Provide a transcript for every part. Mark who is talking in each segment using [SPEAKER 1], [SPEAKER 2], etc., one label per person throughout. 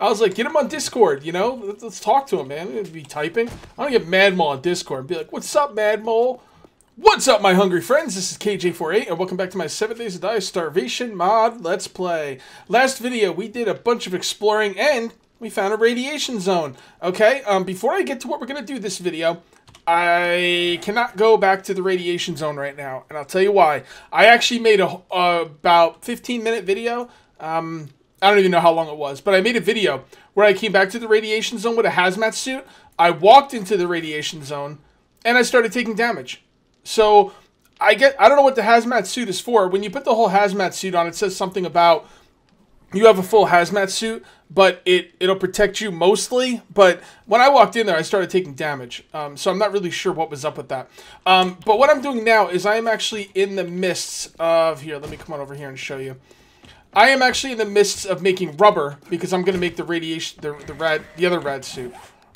[SPEAKER 1] I was like, get him on Discord, you know? Let's talk to him, man. He'd be typing. I'm gonna get Mad Mole on Discord and be like, what's up, Mad Mole? What's up, my hungry friends? This is KJ48, and welcome back to my 7 Days to Die Starvation mod Let's Play. Last video, we did a bunch of exploring, and we found a radiation zone. Okay, before I get to what we're going to do this video, I cannot go back to the radiation zone right now, and I'll tell you why. I actually made a about 15-minute video. I don't even know how long it was, but I made a video where I came back to the radiation zone with a hazmat suit. I walked into the radiation zone, and I started taking damage. So, I don't know what the hazmat suit is for. When you put the whole hazmat suit on, it says something about you have a full hazmat suit, but it'll protect you mostly. But when I walked in there, I started taking damage. So I'm not really sure what was up with that. But what I'm doing now is I am actually in the midst of... Here, let me come on over here and show you. I am actually in the midst of making rubber because I'm going to make the radiation, the other rad suit.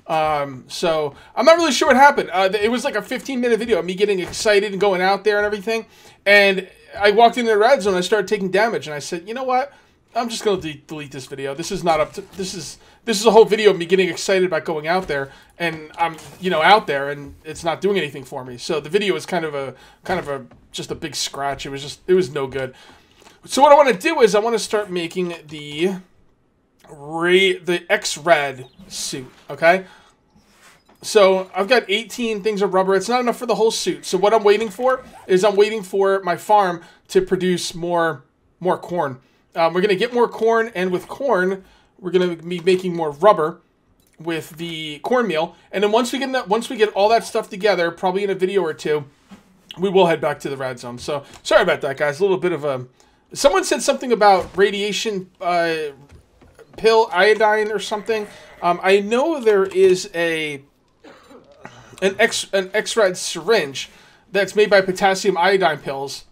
[SPEAKER 1] So I'm not really sure what happened. It was like a 15-minute video of me getting excited and going out there and everything. And I walked into the red zone and I started taking damage. And I said, you know what? I'm just going to delete this video. This is not up to, this is a whole video of me getting excited about going out there. And I'm, you know, out there and it's not doing anything for me. So the video was kind of just a big scratch. It was no good. So what I want to do is I want to start making the X-Rad suit, okay? So I've got 18 things of rubber. It's not enough for the whole suit. So what I'm waiting for is I'm waiting for my farm to produce more corn. We're going to get more corn, and with corn, we're going to be making more rubber with the cornmeal. And then once we get all that stuff together, probably in a video or two, we will head back to the rad zone. So sorry about that, guys. A little bit of a... Someone said something about radiation pill iodine or something. I know there is an X-Rad syringe that's made by potassium iodine pills.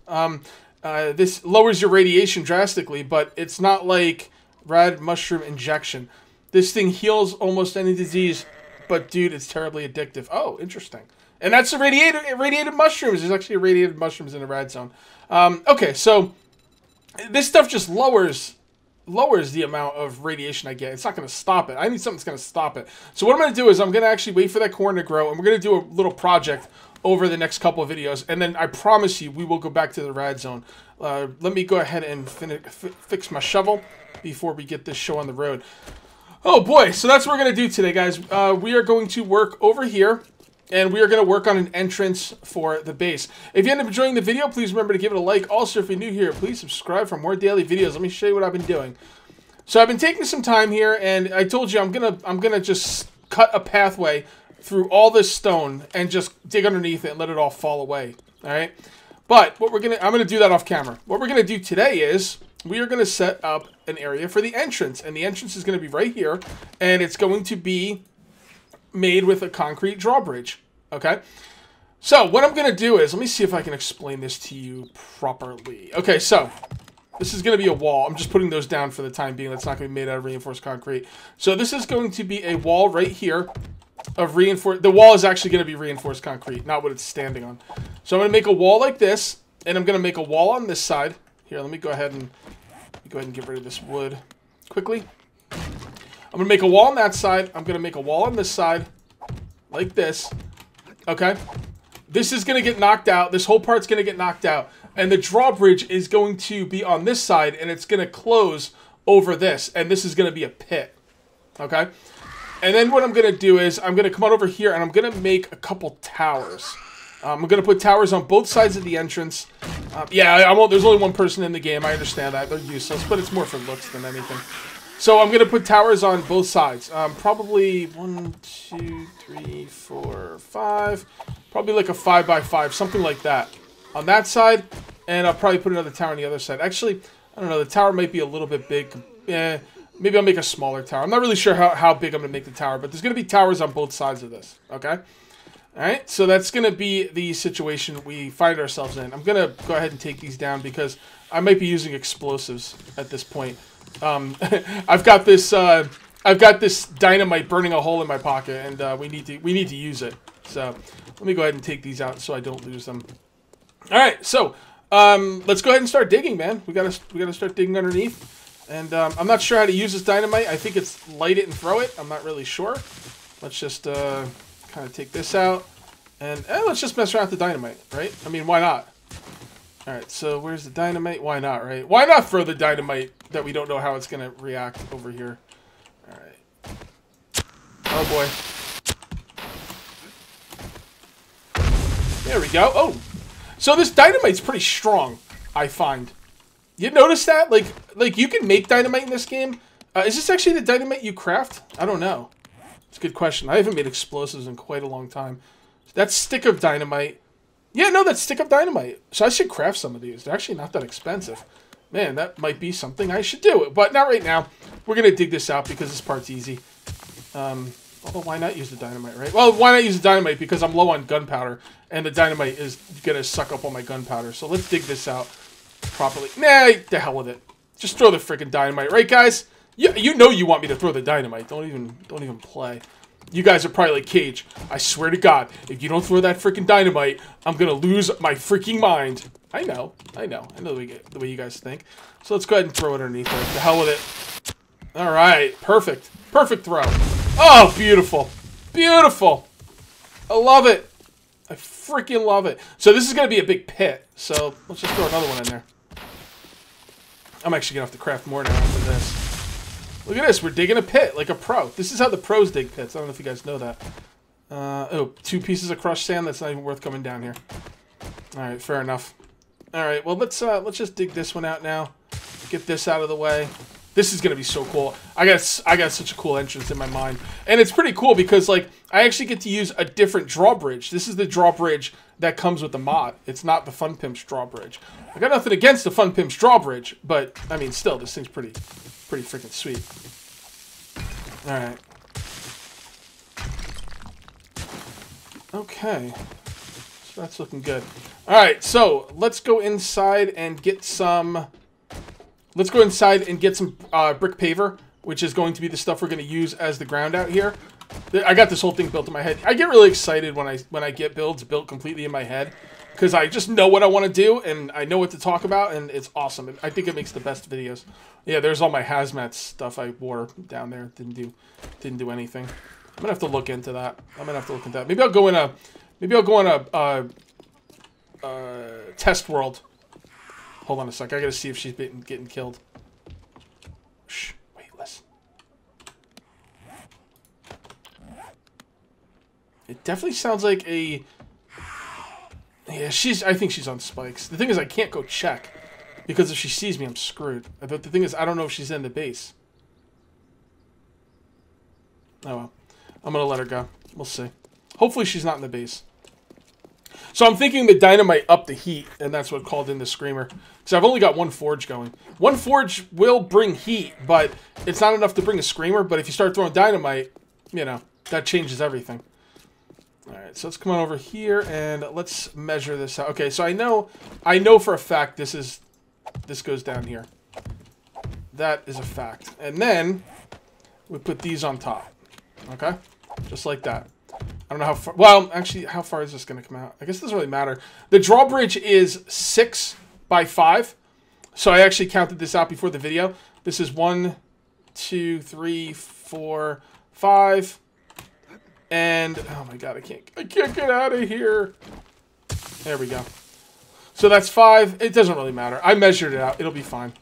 [SPEAKER 1] This lowers your radiation drastically, but it's not like rad mushroom injection. This thing heals almost any disease, but dude, it's terribly addictive. Oh, interesting. And that's the radiated mushrooms. There's actually radiated mushrooms in the rad zone. Okay, so this stuff just lowers the amount of radiation I get. It's not going to stop it. I need something that's going to stop it. So what I'm going to do is I'm going to actually wait for that corn to grow, and we're going to do a little project over the next couple of videos, and then I promise you we will go back to the rad zone. Let me go ahead and fix my shovel before we get this show on the road. Oh boy, so that's what we're going to do today, guys. We are going to work over here, and we are going to work on an entrance for the base. If you end up enjoying the video, please remember to give it a like. Also, if you're new here, please subscribe for more daily videos. Let me show you what I've been doing. So I've been taking some time here, and I told you I'm gonna just cut a pathway through all this stone and just dig underneath it and let it all fall away. All right. But what I'm gonna do that off camera. What we're gonna do today is we are gonna set up an area for the entrance, and the entrance is gonna be right here, and it's going to be made with a concrete drawbridge. Okay, so what I'm gonna do is, let me see if I can explain this to you properly. Okay, so this is gonna be a wall. I'm just putting those down for the time being. That's not gonna be made out of reinforced concrete. So this is going to be a wall right here of reinforced. The wall is actually gonna be reinforced concrete, not what it's standing on. So I'm gonna make a wall like this, and I'm gonna make a wall on this side. Here, let me go ahead and get rid of this wood quickly. I'm gonna make a wall on that side. I'm gonna make a wall on this side, like this. Okay? This is gonna get knocked out. This whole part's gonna get knocked out. And the drawbridge is going to be on this side, and it's gonna close over this. And this is gonna be a pit. Okay? And then what I'm gonna do is, I'm gonna come on over here, and I'm gonna make a couple towers. I'm gonna put towers on both sides of the entrance. Yeah, there's only one person in the game. I understand that. They're useless, but it's more for looks than anything. So I'm going to put towers on both sides. Probably 1, 2, 3, 4, 5. Probably like a 5 by 5, something like that. On that side, and I'll probably put another tower on the other side. Actually, I don't know. The tower might be a little bit big. Maybe I'll make a smaller tower. I'm not really sure how big I'm going to make the tower, but there's going to be towers on both sides of this. Okay? Alright, so that's going to be the situation we find ourselves in. I'm going to go ahead and take these down because I might be using explosives at this point. I've got this dynamite burning a hole in my pocket, and we need to use it. So let me go ahead and take these out so I don't lose them. All right, so let's go ahead and start digging, man. We gotta start digging underneath. And I'm not sure how to use this dynamite. I think it's light it and throw it. I'm not really sure. Let's just kind of take this out. And let's just mess around with the dynamite, right? I mean, why not? Alright, so where's the dynamite? Why not, right? Why not throw the dynamite that we don't know how it's going to react over here? Alright. Oh, boy. There we go. Oh! So this dynamite's pretty strong, I find. You notice that? Like you can make dynamite in this game. Is this actually the dynamite you craft? I don't know. It's a good question. I haven't made explosives in quite a long time. That's stick of dynamite. Yeah, no, that's stick of dynamite. So I should craft some of these. They're actually not that expensive. Man, that might be something I should do. But not right now. We're going to dig this out because this part's easy. Although, why not use the dynamite, right? Well, why not use the dynamite? Because I'm low on gunpowder. And the dynamite is going to suck up all my gunpowder. So let's dig this out properly. Nah, the hell with it. Just throw the freaking dynamite, right, guys? You know you want me to throw the dynamite. Don't even play. You guys are probably like, Cage, I swear to God, if you don't throw that freaking dynamite, I'm gonna lose my freaking mind. I know the way you guys think. So let's go ahead and throw it underneath there. The hell with it. All right, perfect throw. Oh, beautiful, beautiful. I love it. I freaking love it. So this is gonna be a big pit. So let's just throw another one in there. I'm actually gonna have to craft more now after this. Look at this. We're digging a pit like a pro. This is how the pros dig pits. I don't know if you guys know that. Oh, 2 pieces of crushed sand. That's not even worth coming down here. All right, fair enough. All right, well, let's just dig this one out now. Get this out of the way. This is gonna be so cool. I got such a cool entrance in my mind, and it's pretty cool because like I actually get to use a different drawbridge. This is the drawbridge that comes with the mod. It's not the Fun Pimp's drawbridge. I got nothing against the Fun Pimp's drawbridge, but I mean, still, this thing's pretty freaking sweet. All right. Okay. So that's looking good. All right. So let's go inside and get some. Let's go inside and get some brick paver, which is going to be the stuff we're going to use as the ground out here. I got this whole thing built in my head. I get really excited when I get builds built completely in my head, because I just know what I want to do and I know what to talk about, and it's awesome. I think it makes the best videos. Yeah, there's all my hazmat stuff I wore down there. Didn't do anything. I'm gonna have to look into that. Maybe I'll go in a test world. Hold on a sec. I gotta see if she's getting killed. Shh. Wait, listen. It definitely sounds like a. Yeah, I think she's on spikes. The thing is, I can't go check because if she sees me, I'm screwed. But the thing is, I don't know if she's in the base. Oh well. I'm gonna let her go. We'll see. Hopefully, she's not in the base. So I'm thinking the dynamite up the heat, and that's what called in the screamer. Because I've only got 1 forge going. 1 forge will bring heat, but it's not enough to bring a screamer. But if you start throwing dynamite, you know, that changes everything. Alright, so let's come on over here, and let's measure this out. Okay, so I know for a fact this goes down here. That is a fact. And then, we put these on top. Okay? Just like that. I don't know how far. Well, actually, how far is this going to come out? I guess it doesn't really matter. The drawbridge is 6 by 5. So I actually counted this out before the video. This is 1, 2, 3, 4, 5. And oh my god, I can't get out of here. There we go. So that's 5. It doesn't really matter. I measured it out. It'll be fine.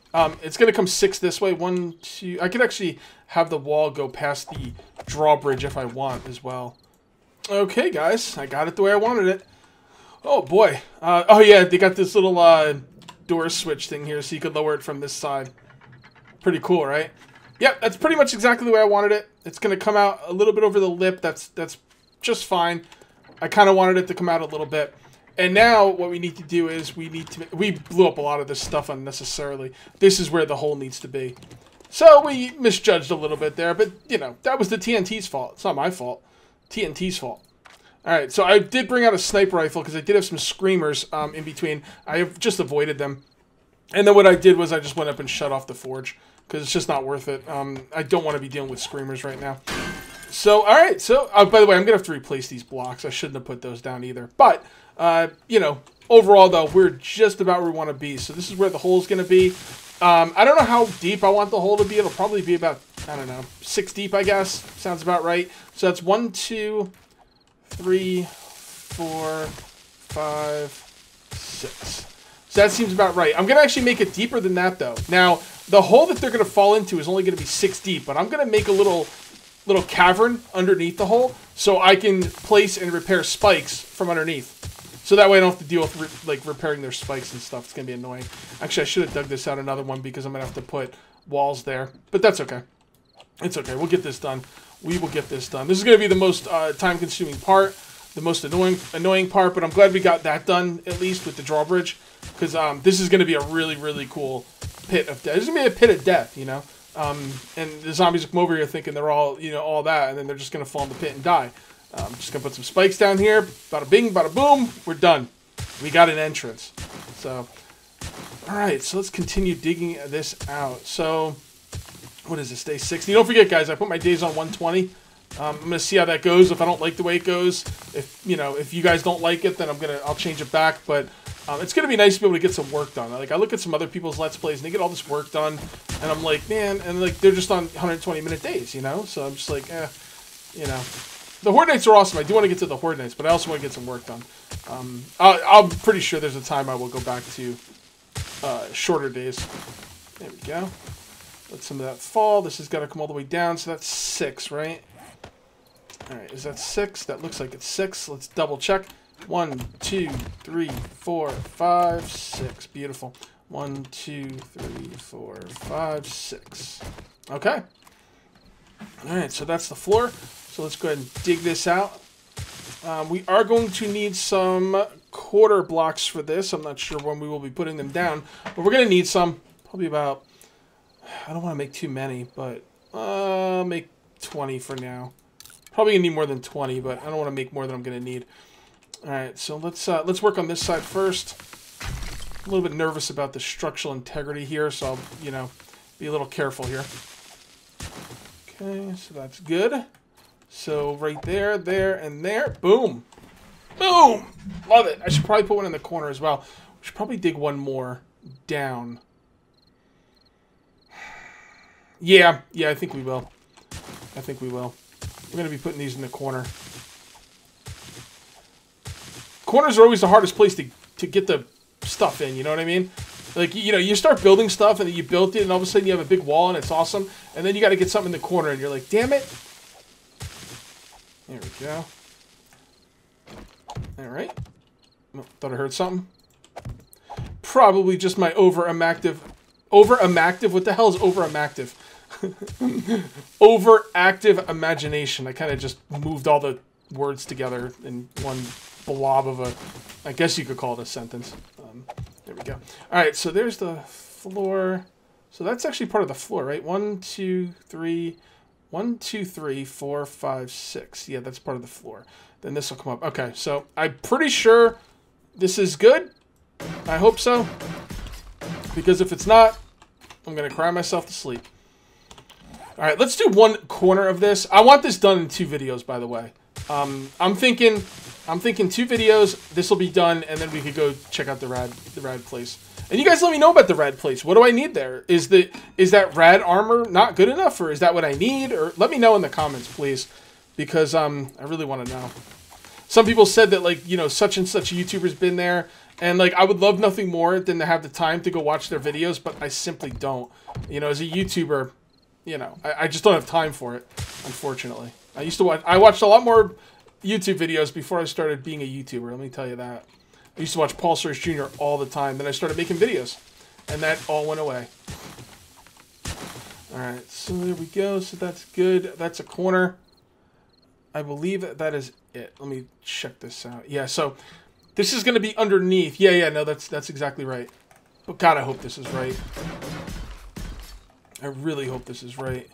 [SPEAKER 1] It's going to come 6 this way. 1, 2. I could actually have the wall go past the drawbridge if I want as well. Okay, guys. I got it the way I wanted it. Oh, boy. Oh, yeah. They got this little door switch thing here so you could lower it from this side. Pretty cool, right? Yep, that's pretty much exactly the way I wanted it. It's going to come out a little bit over the lip. That's just fine. I kind of wanted it to come out a little bit. And now what we need to do is we blew up a lot of this stuff unnecessarily. This is where the hole needs to be. So we misjudged a little bit there, but, you know, that was the TNT's fault. It's not my fault. TNT's fault. Alright, so I did bring out a sniper rifle because I did have some screamers in between. I have just avoided them. And then what I did was I just went up and shut off the forge because it's just not worth it. I don't want to be dealing with screamers right now. So, alright, so, by the way, I'm going to have to replace these blocks. I shouldn't have put those down either. But, you know, overall, though, we're just about where we want to be. So this is where the hole's going to be. I don't know how deep I want the hole to be. It'll probably be about, I don't know, 6 deep, I guess. Sounds about right. So that's 1, 2, 3, 4, 5, 6. So that seems about right. I'm going to actually make it deeper than that, though. Now, the hole that they're going to fall into is only going to be 6 deep, but I'm going to make a little cavern underneath the hole so I can place and repair spikes from underneath. So that way I don't have to deal with like repairing their spikes and stuff. It's going to be annoying. Actually, I should have dug this out another one because I'm going to have to put walls there. But that's okay. It's okay. We'll get this done. We will get this done. This is going to be the most time-consuming part, the most annoying part, but I'm glad we got that done, at least with the drawbridge, because this is going to be a really, really cool pit of death. This is going to be a pit of death, you know? And the zombies come over here thinking they're all, you know, all that, and then they're just going to fall in the pit and die. Just going to put some spikes down here. Bada bing, bada boom. We're done. We got an entrance. So, alright, so let's continue digging this out. So, what is this, day 60? Don't forget, guys, I put my days on 120. I'm going to see how that goes. If I don't like the way it goes, if you guys don't like it, then I'll change it back. But it's going to be nice to be able to get some work done. Like, I look at some other people's Let's Plays, and they get all this work done, and I'm like, man, and like, they're just on 120-minute days, you know? So I'm just like, you know. The Horde Nights are awesome. I do want to get to the Horde Nights, but I also want to get some work done. I'm pretty sure there's a time I will go back to shorter days. There we go. Let some of that fall. This has got to come all the way down, so that's 6, right? Alright, is that 6? That looks like it's 6. Let's double check. 1, 2, 3, 4, 5, 6. Beautiful. 1, 2, 3, 4, 5, 6. Okay. Alright, so that's the floor. So let's go ahead and dig this out. We are going to need some quarter blocks for this. I'm not sure when we will be putting them down, but we're going to need some. Probably about, I don't want to make too many, but I'll make 20 for now. Probably going to need more than 20, but I don't want to make more than I'm going to need. Alright, so let's work on this side first. I'm a little bit nervous about the structural integrity here, so I'll, you know, be a little careful here. Okay, so that's good. So right there, there, and there. Boom. Boom! Love it. I should probably put one in the corner as well. We should probably dig one more down. Yeah, I think we will. I think we will. We're going to be putting these in the corner. Corners are always the hardest place to get the stuff in, you know what I mean? Like, you know, you start building stuff, and then you built it, and all of a sudden you have a big wall, and it's awesome. And then you got to get something in the corner, and you're like, damn it. There we go. Alright. Oh, thought I heard something. Probably just my overactive. What the hell is overactive? Overactive imagination. I kind of just moved all the words together in one blob of a, I guess you could call it a sentence. There we go. Alright, so there's the floor. So that's actually part of the floor, right? 1, 2, 3... 1, 2, 3, 4, 5, 6. Yeah, that's part of the floor. Then this will come up. Okay, so I'm pretty sure this is good. I hope so. Because if it's not, I'm going to cry myself to sleep. Alright, let's do one corner of this. I want this done in 2 videos, by the way. I'm thinking 2 videos. This will be done, and then we could go check out the rad place. And you guys let me know about the rad place. What do I need there? Is that rad armor not good enough, or is that what I need? Or let me know in the comments, please, because I really want to know. Some people said that, like, you know, such and such YouTuber's been there, and like I would love nothing more than to have the time to go watch their videos, but I simply don't. You know, as a YouTuber, you know, I just don't have time for it, unfortunately. I watched a lot more YouTube videos before I started being a YouTuber. Let me tell you that. I used to watch Paul Search Jr. all the time. Then I started making videos. And that all went away. Alright, so there we go. So that's good. That's a corner. I believe that is it. Let me check this out. Yeah, so this is going to be underneath. Yeah, no, that's exactly right. But God, I hope this is right. I really hope this is right.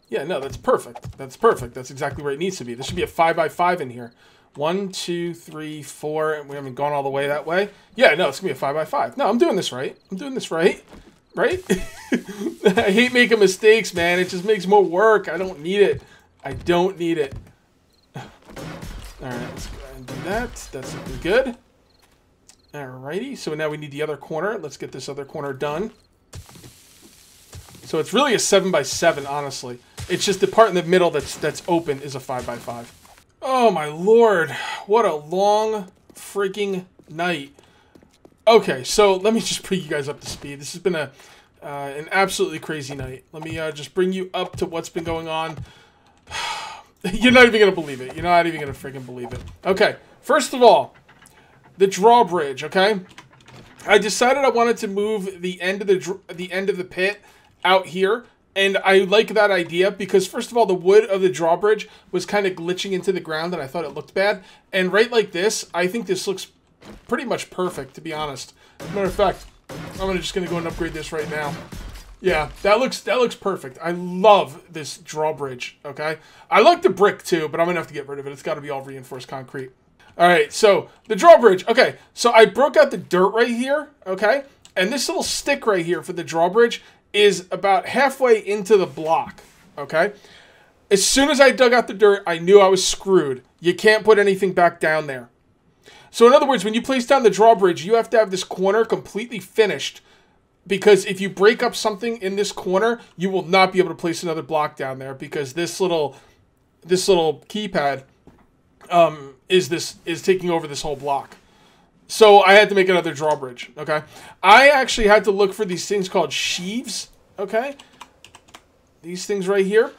[SPEAKER 1] Yeah, no, that's perfect. That's perfect. That's exactly where it needs to be. This should be a 5x5 in here. 1, 2, 3, 4, and we haven't gone all the way that way. Yeah, no, it's going to be a 5x5. No, I'm doing this right. I'm doing this right. Right? I hate making mistakes, man. It just makes more work. I don't need it. I don't need it. Alright, let's go ahead and do that. That's looking good. Alrighty, so now we need the other corner. Let's get this other corner done. So it's really a 7x7, honestly. It's just the part in the middle that's open is a 5x5. Oh my lord, what a long freaking night. Okay, so let me just bring you guys up to speed. This has been an absolutely crazy night. Let me just bring you up to what's been going on. You're not even gonna believe it. You're not even gonna freaking believe it. Okay, first of all, the drawbridge. Okay, I decided I wanted to move the end of the pit out here, and I like that idea because first of all, the wood of the drawbridge was kind of glitching into the ground, and I thought it looked bad. And right like this, I think this looks pretty much perfect, to be honest. As a matter of fact, I'm just gonna go and upgrade this right now. Yeah, that looks perfect. I love this drawbridge, okay? I like the brick too, but I'm gonna have to get rid of it. It's gotta be all reinforced concrete. All right, so the drawbridge. Okay, so I broke out the dirt right here, okay? And this little stick right here for the drawbridge is about halfway into the block, okay? As soon as I dug out the dirt, I knew I was screwed. You can't put anything back down there. So in other words, when you place down the drawbridge, you have to have this corner completely finished. Because if you break up something in this corner, you will not be able to place another block down there because this little keypad is taking over this whole block. So I had to make another drawbridge. Okay, I actually had to look for these things called sheaves. Okay, these things right here.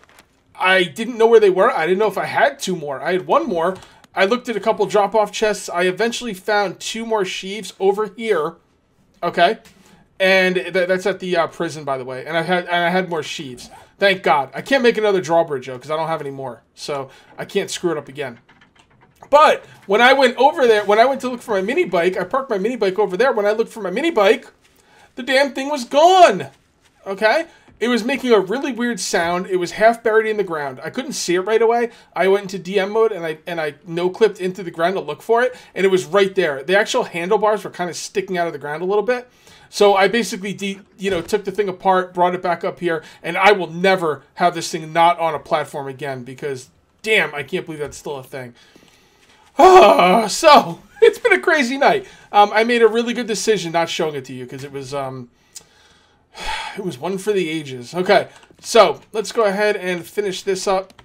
[SPEAKER 1] I didn't know where they were. I didn't know if I had two more. I had one more. I looked at a couple drop-off chests. I eventually found two more sheaves over here. Okay. And that's at the prison, by the way. And I had more sheaves. Thank God. I can't make another drawbridge, though, because I don't have any more. So I can't screw it up again. But when I went over there, when I went to look for my mini bike, I parked my mini bike over there. When I looked for my mini bike, the damn thing was gone. Okay? It was making a really weird sound. It was half buried in the ground. I couldn't see it right away. I went into DM mode and I no-clipped into the ground to look for it. And it was right there. The actual handlebars were kind of sticking out of the ground a little bit. So I basically, took the thing apart, brought it back up here, and I will never have this thing not on a platform again because, damn, I can't believe that's still a thing. So it's been a crazy night. I made a really good decision not showing it to you because it was one for the ages. Okay, so let's go ahead and finish this up.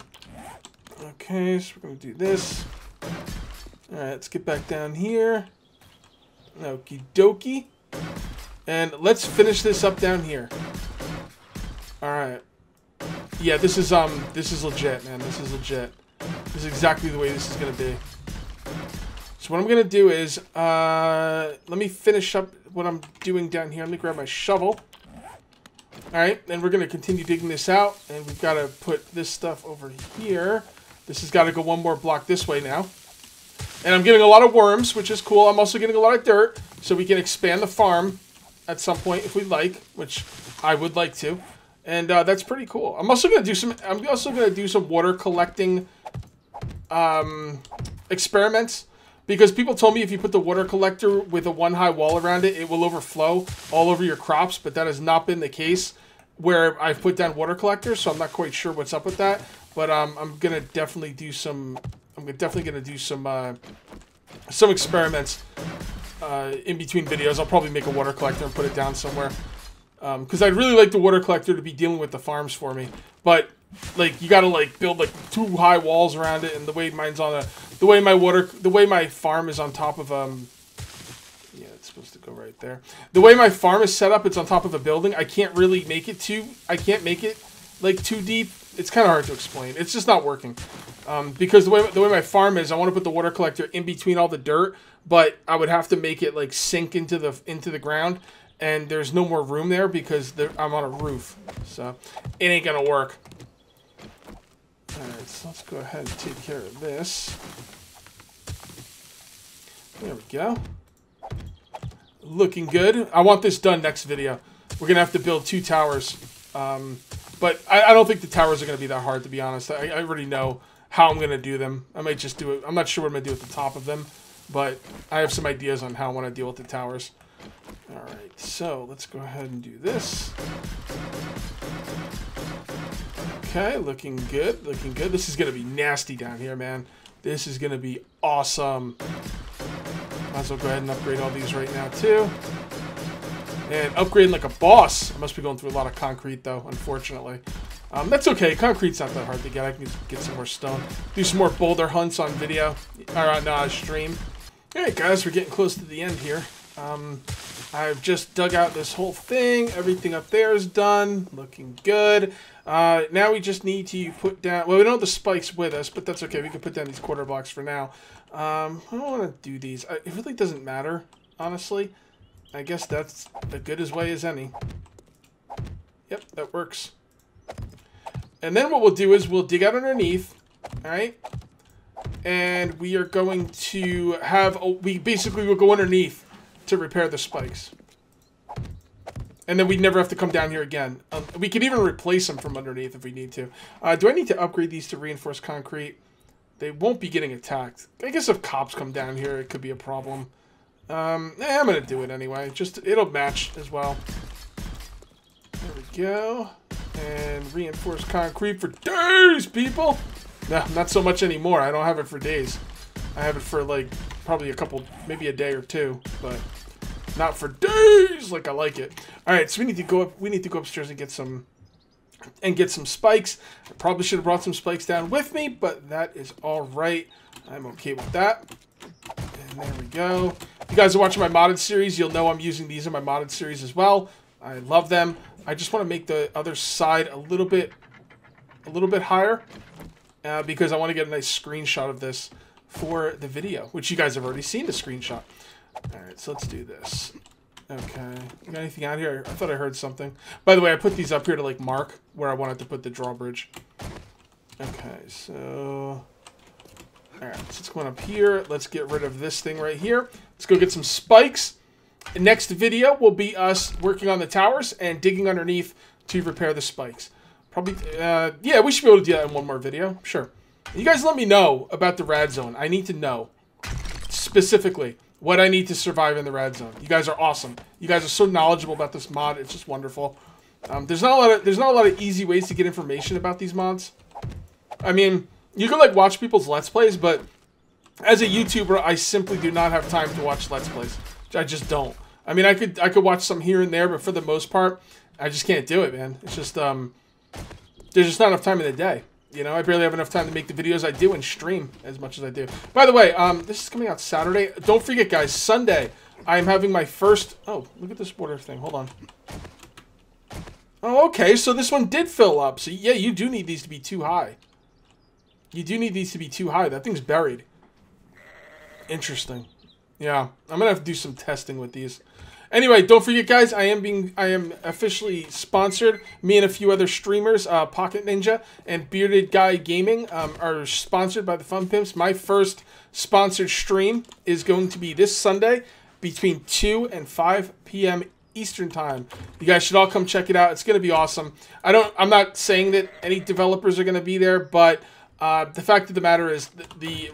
[SPEAKER 1] Okay, so we're gonna do this. All right, let's get back down here. Okie dokie. And let's finish this up down here. All right. Yeah, this is legit, man. This is legit. This is exactly the way this is gonna be. So what I'm gonna do is, let me finish up what I'm doing down here. Let me grab my shovel. All right, and we're gonna continue digging this out, and we've got to put this stuff over here. This has got to go one more block this way now. And I'm getting a lot of worms, which is cool. I'm also getting a lot of dirt, so we can expand the farm at some point if we'd like, which I would like to, and that's pretty cool. I'm also gonna do some water collecting experiments because people told me if you put the water collector with a one-high wall around it, it will overflow all over your crops, but that has not been the case where I've put down water collectors, so I'm not quite sure what's up with that. But I'm gonna definitely do some. I'm definitely gonna do some experiments. In between videos, I'll probably make a water collector and put it down somewhere. Because I'd really like the water collector to be dealing with the farms for me. But, like, you gotta, like, build, like, 2 high walls around it. And the way mine's on the way my farm is on top of, yeah, it's supposed to go right there. The way my farm is set up, it's on top of a building. I can't really make it like, too deep. It's kind of hard to explain. It's just not working. Because the way my farm is, I want to put the water collector in between all the dirt, but I would have to make it like sink into the ground, and there's no more room there because I'm on a roof, so it ain't gonna work. All right, so let's go ahead and take care of this. There we go. Looking good. I want this done next video. We're gonna have to build 2 towers, but I don't think the towers are gonna be that hard, to be honest. I already know how I'm gonna do them. I might just do it. I'm not sure what I'm gonna do at the top of them, but I have some ideas on how I want to deal with the towers. All right, so let's go ahead and do this. Okay, looking good, looking good. This is gonna be nasty down here, man. This is gonna be awesome. Might as well go ahead and upgrade all these right now too. and upgrading like a boss. I must be going through a lot of concrete, though, unfortunately. That's okay. Concrete's not that hard to get. I can just get some more stone. Do some more boulder hunts on video. Or on stream. Alright, guys, we're getting close to the end here. I've just dug out this whole thing. Everything up there is done. Looking good. Now we just need to put down... Well, we don't have the spikes with us, but that's okay. We can put down these quarter blocks for now. I don't want to do these. It really doesn't matter, honestly. I guess that's as good as way as any. Yep, that works. And then what we'll do is we'll dig out underneath, alright? And we are going to have... we basically will go underneath to repair the spikes. And then we'd never have to come down here again. We could even replace them from underneath if we need to. Do I need to upgrade these to reinforced concrete? They won't be getting attacked. I guess if cops come down here, it could be a problem. I'm going to do it anyway. It'll match as well. There we go. And reinforced concrete for days, people! No, not so much anymore. I don't have it for days. I have it for, like, probably a couple, maybe a day or two, but not for days like I like it. Alright, so we need to go upstairs and get some spikes. I probably should have brought some spikes down with me, but that is alright. I'm okay with that. And there we go. If you guys are watching my modded series, you'll know I'm using these in my modded series as well. I love them. I just want to make the other side a little bit higher because I want to get a nice screenshot of this for the video, which you guys have already seen the screenshot. Alright, so let's do this. Okay. You got anything out here? I thought I heard something. By the way, I put these up here to, like, mark where I wanted to put the drawbridge. Okay, so... Alright, so let's go up here. Let's get rid of this thing right here. Let's go get some spikes. The next video will be us working on the towers and digging underneath to repair the spikes. Probably, yeah, we should be able to do that in one more video. Sure. You guys let me know about the rad zone. I need to know specifically what I need to survive in the rad zone. You guys are awesome. You guys are so knowledgeable about this mod. It's just wonderful. There's not a lot of easy ways to get information about these mods. I mean, you can, like, watch people's Let's Plays, but as a YouTuber, I simply do not have time to watch Let's Plays. I just don't. I mean, I could watch some here and there, but for the most part, I just can't do it, man. It's just, there's just not enough time in the day. You know, I barely have enough time to make the videos I do and stream as much as I do. By the way, this is coming out Saturday. Don't forget, guys, Sunday, I am having my first... Oh, look at this water thing. Hold on. Oh, okay, so this one did fill up. So, yeah, you do need these to be too high. You do need these to be too high. That thing's buried. Interesting. Yeah, I'm gonna have to do some testing with these. Anyway, don't forget, guys, I am officially sponsored. Me and a few other streamers, Pocket Ninja and Bearded Guy Gaming, are sponsored by the Fun Pimps. My first sponsored stream is going to be this Sunday between 2 and 5 p.m. Eastern Time. You guys should all come check it out. It's gonna be awesome. I'm not saying that any developers are gonna be there, but the fact of the matter is,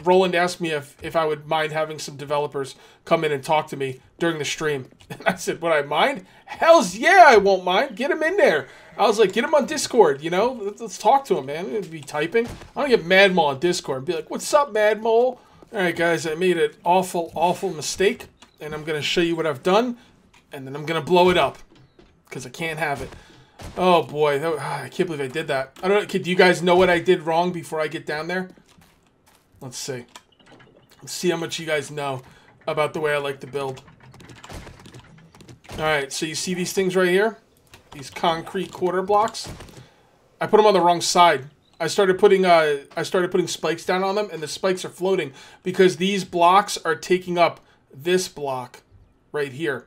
[SPEAKER 1] Roland asked me if I would mind having some developers come in and talk to me during the stream. And I said, would I mind? Hells yeah, I won't mind. Get him in there. I was like, get him on Discord, you know? Let's talk to him, man. He'd be typing. I'm gonna get Mad Mole on Discord and be like, what's up, Mad Mole? Alright, guys, I made an awful, awful mistake. And I'm gonna show you what I've done. And then I'm gonna blow it up. Because I can't have it. Oh boy, I can't believe I did that. I don't know, do you guys know what I did wrong before I get down there? Let's see. Let's see how much you guys know about the way I like to build. Alright, so you see these things right here? These concrete quarter blocks? I put them on the wrong side. I started putting spikes down on them, and the spikes are floating because these blocks are taking up this block right here.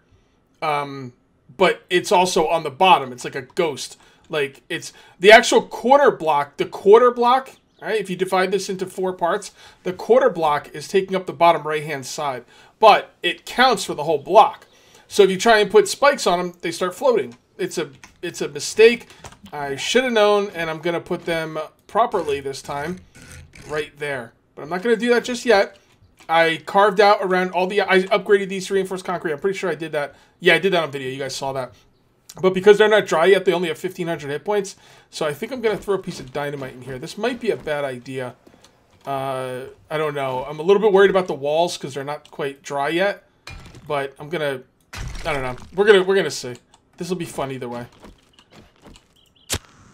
[SPEAKER 1] But it's also on the bottom. It's like a ghost. Like, it's the actual quarter block. The quarter block, all right, if you divide this into 4 parts, the quarter block is taking up the bottom right-hand side. But it counts for the whole block. So if you try and put spikes on them, they start floating. It's a mistake. I should have known, and I'm going to put them properly this time right there. But I'm not going to do that just yet. I carved out around all the... I upgraded these to reinforced concrete. I'm pretty sure I did that. Yeah, I did that on video. You guys saw that. But because they're not dry yet, they only have 1,500 hit points. So I think I'm going to throw a piece of dynamite in here. This might be a bad idea. I don't know. I'm a little bit worried about the walls because they're not quite dry yet. But I'm going to I don't know. We're gonna see. This will be fun either way.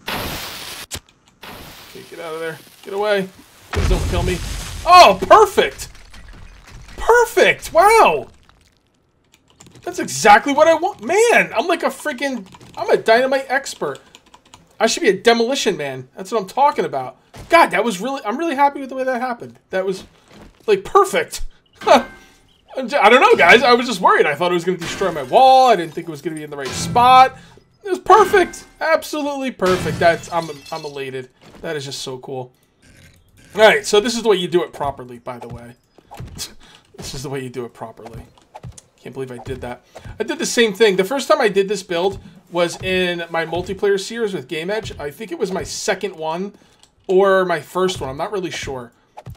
[SPEAKER 1] Okay, get out of there. Get away. Please don't kill me. Oh, perfect! Perfect! Wow! That's exactly what I want. Man, I'm like a freaking... I'm a dynamite expert. I should be a demolition man. That's what I'm talking about. God, that was really... I'm really happy with the way that happened. That was, like, perfect. I don't know, guys. I was just worried. I thought it was going to destroy my wall. I didn't think it was going to be in the right spot. It was perfect. Absolutely perfect. I'm elated. That is just so cool. All right, so this is the way you do it properly, by the way. This is the way you do it properly. Can't believe I did that. I did the same thing. The first time I did this build was in my multiplayer series with Game Edge. I think it was my second one or my first one. I'm not really sure.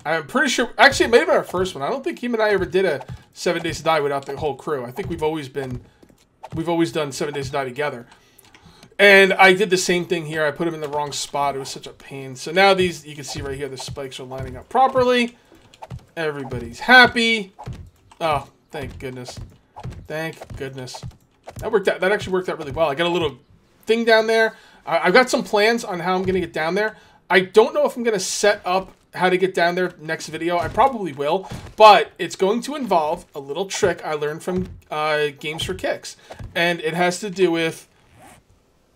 [SPEAKER 1] I'm pretty sure... Actually, it may have been our first one. I don't think him and I ever did a 7 Days to Die without the whole crew. I think we've always done 7 Days to Die together. And I did the same thing here. I put them in the wrong spot. It was such a pain. So now these... You can see right here the spikes are lining up properly. Everybody's happy. Oh, thank goodness. Thank goodness. That worked out. That actually worked out really well. I got a little thing down there. I've got some plans on how I'm going to get down there. I don't know if I'm going to set up how to get down there next video. I probably will, but it's going to involve a little trick I learned from Games for Kicks, and it has to do with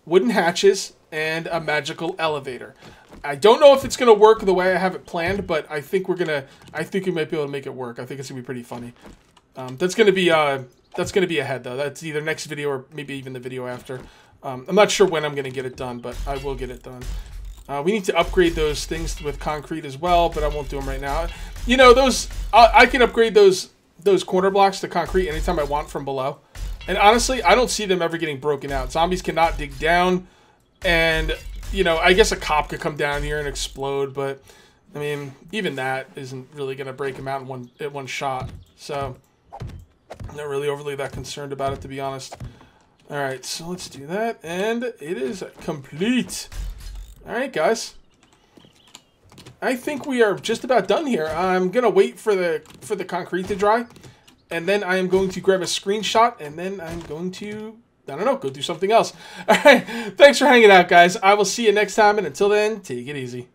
[SPEAKER 1] wooden hatches and a magical elevator. I don't know if it's going to work the way I have it planned, but I think we might be able to make it work. I think it's going to be pretty funny. That's going to be ahead though. That's either next video or maybe even the video after. I'm not sure when I'm going to get it done, but I will get it done. We need to upgrade those things with concrete as well, but I won't do them right now. You know, those I can upgrade those corner blocks to concrete anytime I want from below. And honestly, I don't see them ever getting broken out. Zombies cannot dig down, and you know, I guess a cop could come down here and explode, but I mean, even that isn't really going to break them out in one shot. So I'm not really overly that concerned about it, to be honest. All right, so let's do that, and it is complete. All right, guys. I think we are just about done here. I'm gonna wait for the concrete to dry, and then I am going to grab a screenshot, and then I'm going to, I don't know, go do something else. All right, thanks for hanging out, guys. I will see you next time, and until then, take it easy.